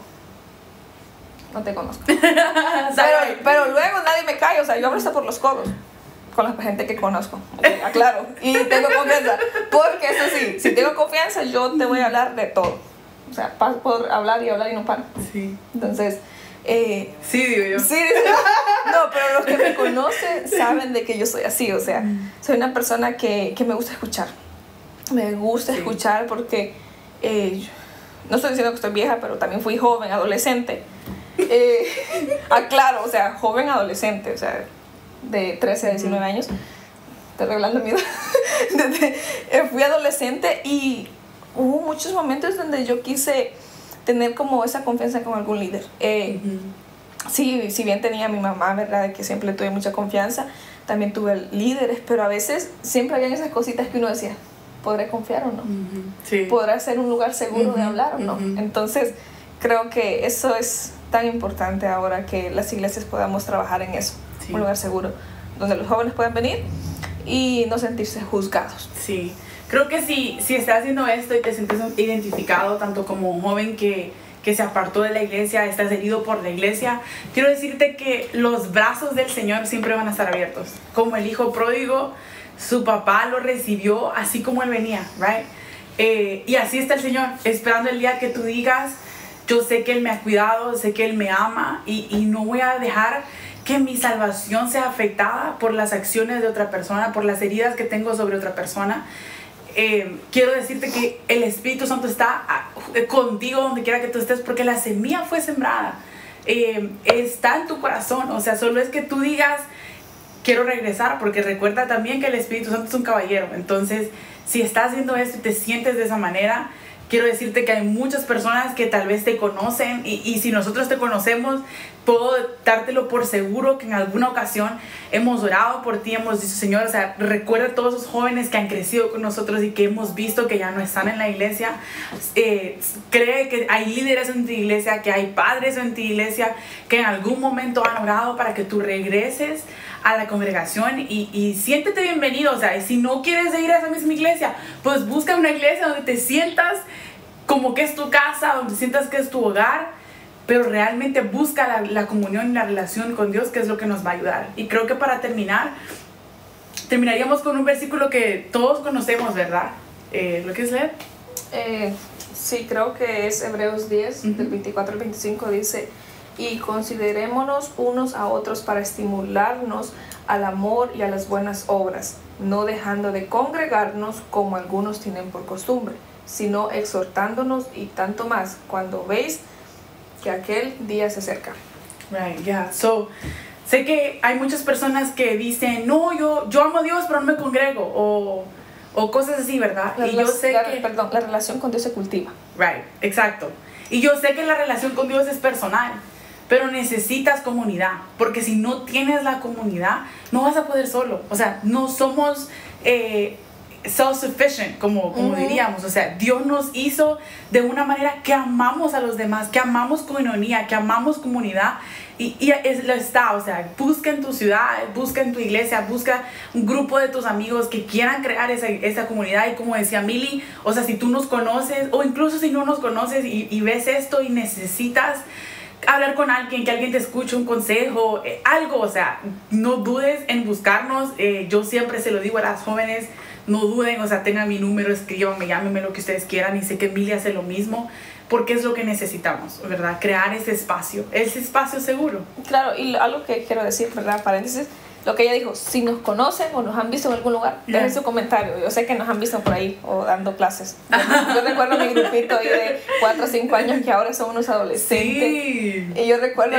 no te conozco. pero luego nadie me cae, o sea, yo hablo hasta por los codos con la gente que conozco, aclaro, y tengo confianza, porque eso sí, si tengo confianza yo te voy a hablar de todo, o sea, por hablar y no paro. Sí. Entonces, sí, digo yo. Sí, no, pero los que me conocen saben de que yo soy así, o sea, soy una persona que me gusta escuchar. Me gusta escuchar porque no estoy diciendo que estoy vieja, pero también fui joven, adolescente. Aclaro, o sea, joven adolescente, o sea, de 13 a 19 años. Estoy revelando mi edad. Fui adolescente y hubo muchos momentos donde yo quise tener como esa confianza con algún líder. Sí, si bien tenía a mi mamá, ¿verdad? Que siempre tuve mucha confianza, también tuve líderes, pero a veces siempre habían esas cositas que uno decía, ¿podré confiar o no? Sí. ¿Podrá ser un lugar seguro de hablar o no? Entonces, creo que eso es tan importante ahora que las iglesias podamos trabajar en eso, un lugar seguro, donde los jóvenes puedan venir y no sentirse juzgados. Sí, creo que si estás haciendo esto y te sientes identificado tanto como un joven que se apartó de la iglesia, estás herido por la iglesia, quiero decirte que los brazos del Señor siempre van a estar abiertos. Como el hijo pródigo, su papá lo recibió así como él venía, right? Y así está el Señor, esperando el día que tú digas, yo sé que Él me ha cuidado, sé que Él me ama y no voy a dejar que mi salvación sea afectada por las acciones de otra persona, por las heridas que tengo sobre otra persona. Quiero decirte que el Espíritu Santo está contigo donde quiera que tú estés, porque la semilla fue sembrada, está en tu corazón. O sea, solo es que tú digas, quiero regresar, porque recuerda también que el Espíritu Santo es un caballero. Entonces, si estás haciendo esto y te sientes de esa manera, quiero decirte que hay muchas personas que tal vez te conocen y si nosotros te conocemos, puedo dártelo por seguro que en alguna ocasión hemos orado por ti, hemos dicho, Señor, o sea, recuerda a todos esos jóvenes que han crecido con nosotros y que hemos visto que ya no están en la iglesia. Cree que hay líderes en tu iglesia, que hay padres en tu iglesia, que en algún momento han orado para que tú regreses a la congregación y siéntete bienvenido. O sea, si no quieres ir a esa misma iglesia, pues busca una iglesia donde te sientas como que es tu casa, donde sientas que es tu hogar, pero realmente busca la comunión y la relación con Dios, que es lo que nos va a ayudar. Y creo que para terminaríamos con un versículo que todos conocemos, ¿verdad? ¿Lo quieres leer? Sí, creo que es Hebreos 10, del 24 al 25, dice: y considerémonos unos a otros para estimularnos al amor y a las buenas obras, no dejando de congregarnos como algunos tienen por costumbre, sino exhortándonos, y tanto más cuando veis que aquel día se acerca. Right, yeah. So, sé que hay muchas personas que dicen, no, yo amo a Dios, pero no me congrego, o cosas así, ¿verdad? La relación con Dios se cultiva. Right, exacto. Y yo sé que la relación con Dios es personal, pero necesitas comunidad, porque si no tienes la comunidad, no vas a poder solo. O sea, no somos self-sufficient, como diríamos. O sea, Dios nos hizo de una manera que amamos a los demás, que amamos coinonía, que amamos comunidad, y lo está. O sea, busca en tu ciudad, busca en tu iglesia, busca un grupo de tus amigos que quieran crear esa comunidad. Y como decía Mili, o sea, si tú nos conoces, o incluso si no nos conoces y ves esto y necesitas hablar con alguien, que alguien te escuche un consejo, algo, o sea, no dudes en buscarnos. Yo siempre se lo digo a las jóvenes, no duden, o sea, tengan mi número, escríbanme, llámenme, lo que ustedes quieran, y sé que Emilia hace lo mismo, porque es lo que necesitamos, ¿verdad? Crear ese espacio seguro. Claro, y algo que quiero decir, ¿verdad? Paréntesis, lo que ella dijo, si nos conocen o nos han visto en algún lugar, dejen su comentario. Yo sé que nos han visto por ahí o dando clases. Yo recuerdo mi grupito ahí de 4 o 5 años que ahora son unos adolescentes. Sí. Y yo recuerdo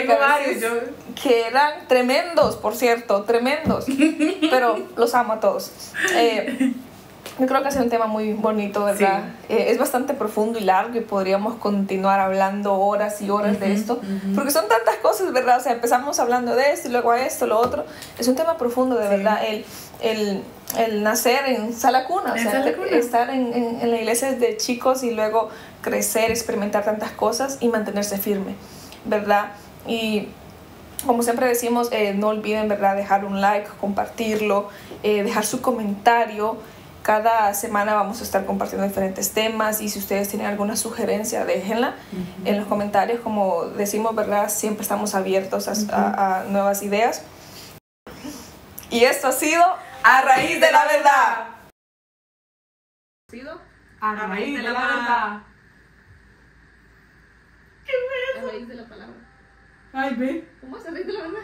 que eran tremendos, por cierto, tremendos. Pero los amo a todos. Yo creo que es un tema muy bonito, ¿verdad? Sí. Es bastante profundo y largo y podríamos continuar hablando horas y horas de esto, porque son tantas cosas, ¿verdad? O sea, empezamos hablando de esto y luego a esto, lo otro. Es un tema profundo, de verdad, el nacer en sala cuna, o sea, estar en la iglesia de chicos y luego crecer, experimentar tantas cosas y mantenerse firme, ¿verdad? Y Como siempre decimos, no olviden, ¿verdad?, dejar un like, compartirlo, dejar su comentario. Cada semana vamos a estar compartiendo diferentes temas y si ustedes tienen alguna sugerencia, déjenla en los comentarios. Como decimos, ¿verdad?, siempre estamos abiertos a nuevas ideas. Y esto ha sido A Raíz de la Verdad. A raíz de la verdad. A raíz de la palabra. Ay, ve. ¿Cómo es a raíz de la verdad?